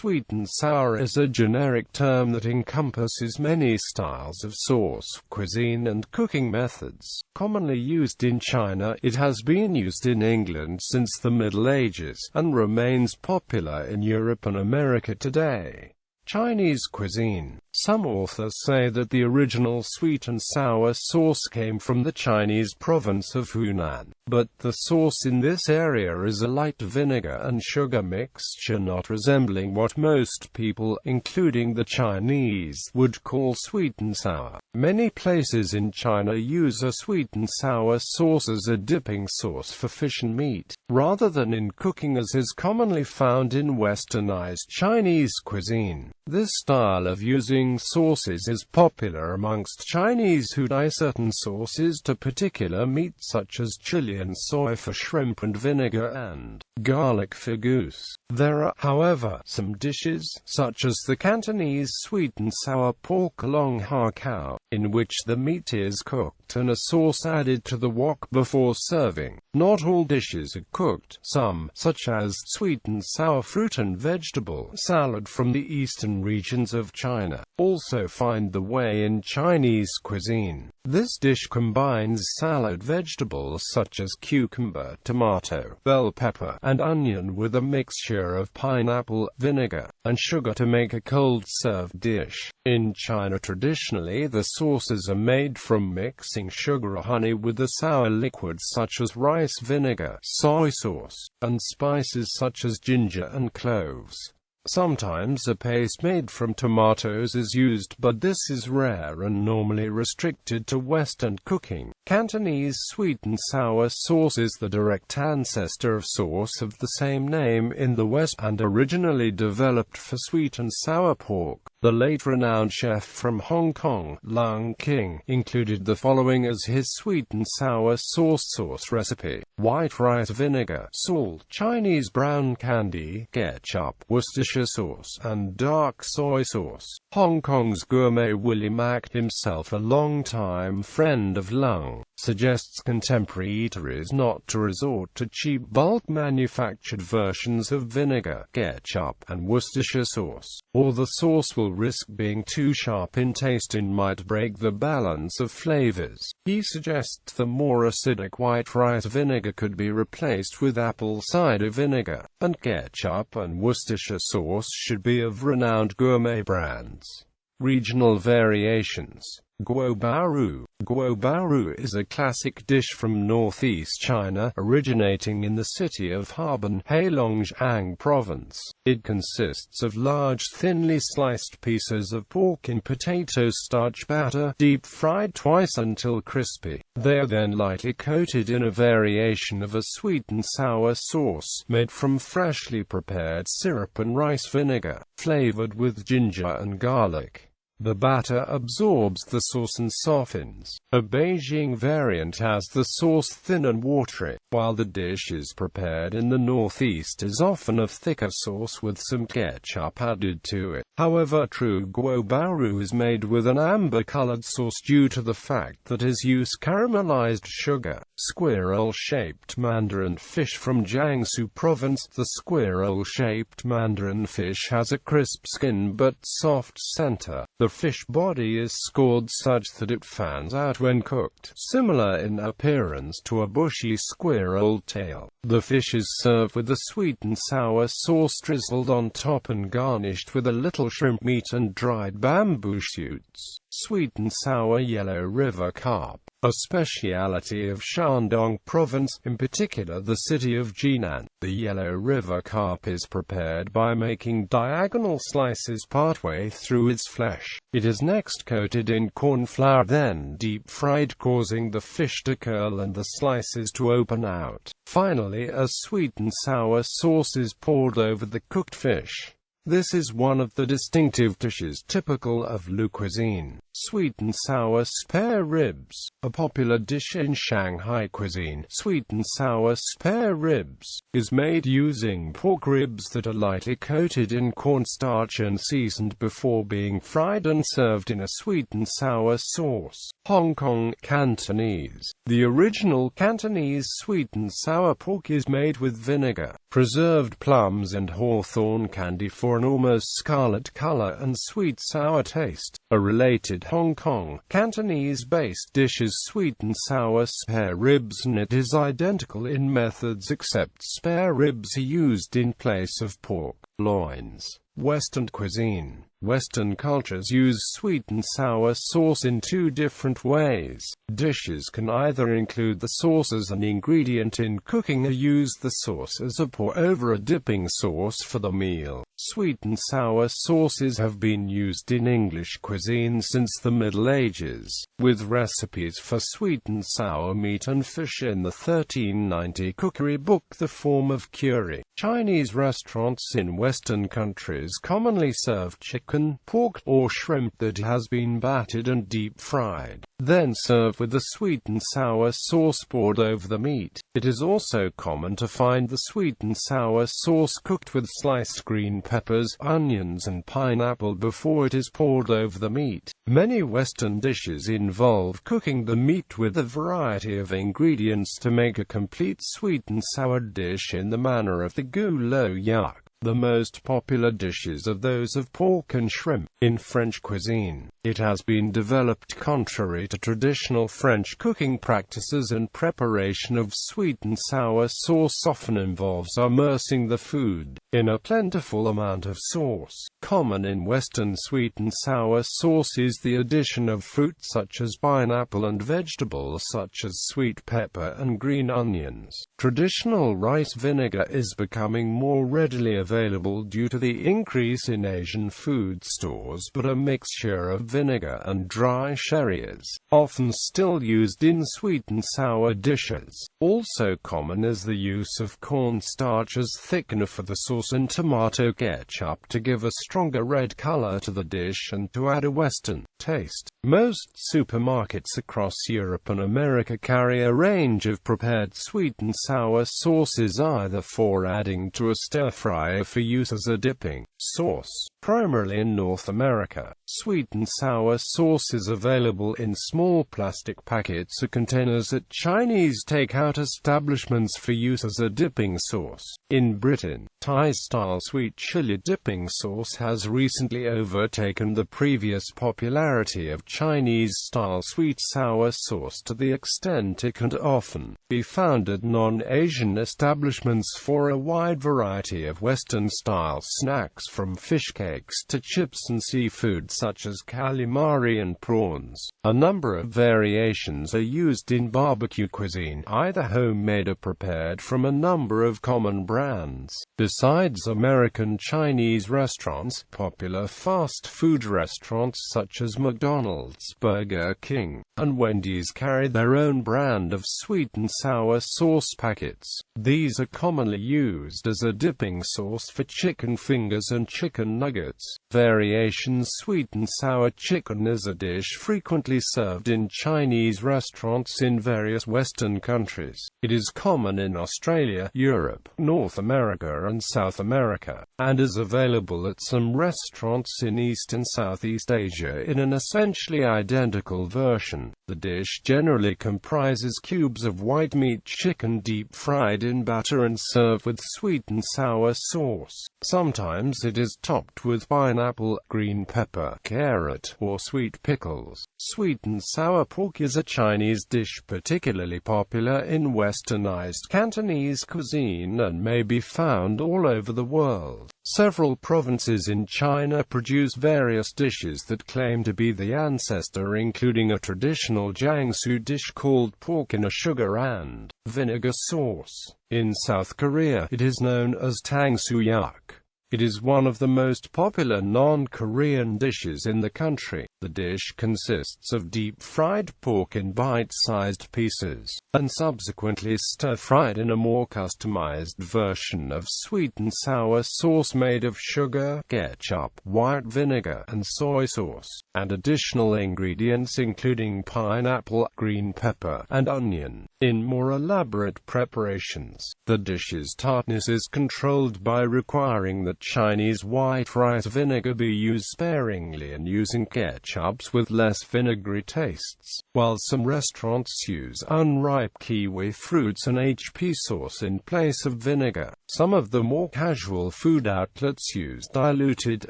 Sweet and sour is a generic term that encompasses many styles of sauce, cuisine and cooking methods. Commonly used in China, it has been used in England since the Middle Ages, and remains popular in Europe and America today. Chinese cuisine. Some authors say that the original sweet and sour sauce came from the Chinese province of Hunan, but the sauce in this area is a light vinegar and sugar mixture not resembling what most people, including the Chinese, would call sweet and sour. Many places in China use a sweet and sour sauce as a dipping sauce for fish and meat, rather than in cooking as is commonly found in westernized Chinese cuisine. This style of using sauces is popular amongst Chinese who dye certain sauces to particular meats such as chili and soy for shrimp and vinegar and garlic for goose. There are, however, some dishes, such as the Cantonese sweet and sour pork long har cow, in which the meat is cooked and a sauce added to the wok before serving. Not all dishes are cooked. Some, such as sweet and sour fruit and vegetable salad from the eastern regions of China, also find the way in Chinese cuisine. This dish combines salad vegetables such as cucumber, tomato, bell pepper, and onion with a mixture of pineapple, vinegar, and sugar to make a cold-served dish. In China traditionally the sauces are made from mixing sugar or honey with the sour liquids such as rice vinegar, soy sauce, and spices such as ginger and cloves. Sometimes a paste made from tomatoes is used, but this is rare and normally restricted to Western cooking. Cantonese sweet and sour sauce is the direct ancestor of sauce of the same name in the West, and originally developed for sweet and sour pork. The late renowned chef from Hong Kong, Lung King, included the following as his sweet and sour sauce recipe: white rice vinegar, salt, Chinese brown candy, ketchup, Worcestershire sauce, and dark soy sauce. Hong Kong's gourmet Willie Mack, himself a long-time friend of Lung, suggests contemporary eateries not to resort to cheap bulk-manufactured versions of vinegar, ketchup, and Worcestershire sauce, or the sauce will risk being too sharp in taste and might break the balance of flavors. He suggests the more acidic white rice vinegar could be replaced with apple cider vinegar, and ketchup and Worcestershire sauce should be of renowned gourmet brands. Regional variations. Guo Baoru. Guo Baoru is a classic dish from northeast China, originating in the city of Harbin, Heilongjiang Province. It consists of large, thinly sliced pieces of pork in potato starch batter, deep-fried twice until crispy. They are then lightly coated in a variation of a sweet and sour sauce, made from freshly prepared syrup and rice vinegar, flavored with ginger and garlic. The batter absorbs the sauce and softens. A Beijing variant has the sauce thin and watery, while the dish is prepared in the northeast is often of thicker sauce with some ketchup added to it. However, true Guo Baoru is made with an amber-colored sauce due to the fact that it uses caramelized sugar. Squirrel-shaped mandarin fish from Jiangsu Province. The squirrel-shaped mandarin fish has a crisp skin but soft center. The fish body is scored such that it fans out when cooked, similar in appearance to a bushy squirrel tail. The fish is served with a sweet and sour sauce drizzled on top and garnished with a little shrimp meat and dried bamboo shoots. Sweet and sour yellow river carp, a speciality of Shandong Province, in particular the city of Jinan. The yellow river carp is prepared by making diagonal slices partway through its flesh. It is next coated in corn flour, then deep-fried, causing the fish to curl and the slices to open out. Finally, a sweet and sour sauce is poured over the cooked fish. This is one of the distinctive dishes typical of Lu cuisine. Sweet and sour spare ribs, a popular dish in Shanghai cuisine. Sweet and sour spare ribs is made using pork ribs that are lightly coated in cornstarch and seasoned before being fried and served in a sweet and sour sauce. Hong Kong Cantonese. The original Cantonese sweet and sour pork is made with vinegar, preserved plums and hawthorn candy for an almost scarlet color and sweet sour taste. A related Hong Kong Cantonese-based dish is sweet and sour spare ribs, and it is identical in methods except spare ribs are used in place of pork loins. Western cuisine. Western cultures use sweet and sour sauce in two different ways. Dishes can either include the sauce as an ingredient in cooking or use the sauce as a pour-over or dipping sauce for the meal. Sweet and sour sauces have been used in English cuisine since the Middle Ages, with recipes for sweet and sour meat and fish in the 1390 cookery book The Form of Curry. Chinese restaurants in Western countries commonly serve chicken, pork, or shrimp that has been battered and deep-fried, then served with the sweet and sour sauce poured over the meat. It is also common to find the sweet and sour sauce cooked with sliced green peppers, onions, and pineapple before it is poured over the meat. Many Western dishes involve cooking the meat with a variety of ingredients to make a complete sweet and sour dish in the manner of the goulot yak. The most popular dishes are those of pork and shrimp. In French cuisine, it has been developed contrary to traditional French cooking practices, and preparation of sweet and sour sauce often involves immersing the food in a plentiful amount of sauce. Common in Western sweet and sour sauce is the addition of fruit such as pineapple and vegetables such as sweet pepper and green onions. Traditional rice vinegar is becoming more readily available due to the increase in Asian food stores, but a mixture of vinegar and dry sherry is often still used in sweet and sour dishes. Also common is the use of cornstarch as thickener for the sauce and tomato ketchup to give a stronger red color to the dish and to add a Western taste. Most supermarkets across Europe and America carry a range of prepared sweet and sour sauces, either for adding to a stir-fry or for use as a dipping sauce. Primarily in North America, sweet and sour sauce is available in small plastic packets or containers at Chinese takeout establishments for use as a dipping sauce. In Britain, Thai-style sweet chili dipping sauce has recently overtaken the previous popularity of Chinese-style sweet sour sauce to the extent it can often be found at non-Asian establishments for a wide variety of Western-style snacks, from fish cakes to chips and seafood such as calamari and prawns. A number of variations are used in barbecue cuisine, either homemade or prepared from a number of common brands. Besides American Chinese restaurants, popular fast food restaurants such as McDonald's, Burger King, and Wendy's carry their own brand of sweet and sour sauce packets. These are commonly used as a dipping sauce for chicken fingers and chicken nuggets. Variations. Sweet and sour chicken is a dish frequently served in Chinese restaurants in various Western countries. It is common in Australia, Europe, North America, and South America, and is available at some restaurants in East and Southeast Asia in an essentially identical version. The dish generally comprises cubes of white meat chicken deep-fried in batter and served with sweet and sour sauce. Sometimes it is topped with pineapple, green pepper, carrot, or sweet pickles. Sweet and sour pork is a Chinese dish particularly popular in westernized Cantonese cuisine and may be found all over the world. Several provinces in China produce various dishes that claim to be the ancestor, including a traditional Jiangsu dish called pork in a sugar and vinegar sauce. In South Korea, it is known as tangsuyak. It is one of the most popular non-Korean dishes in the country. The dish consists of deep-fried pork in bite-sized pieces, and subsequently stir-fried in a more customized version of sweet and sour sauce made of sugar, ketchup, white vinegar, and soy sauce, and additional ingredients including pineapple, green pepper, and onion. In more elaborate preparations, the dish's tartness is controlled by requiring that Chinese white rice vinegar be used sparingly and using ketchups with less vinegary tastes, while some restaurants use unripe kiwi fruits and HP sauce in place of vinegar. Some of the more casual food outlets use diluted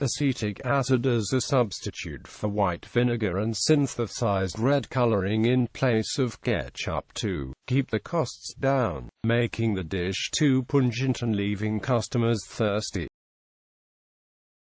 acetic acid as a substitute for white vinegar and synthesized red coloring in place of ketchup to keep the costs down, making the dish too pungent and leaving customers thirsty.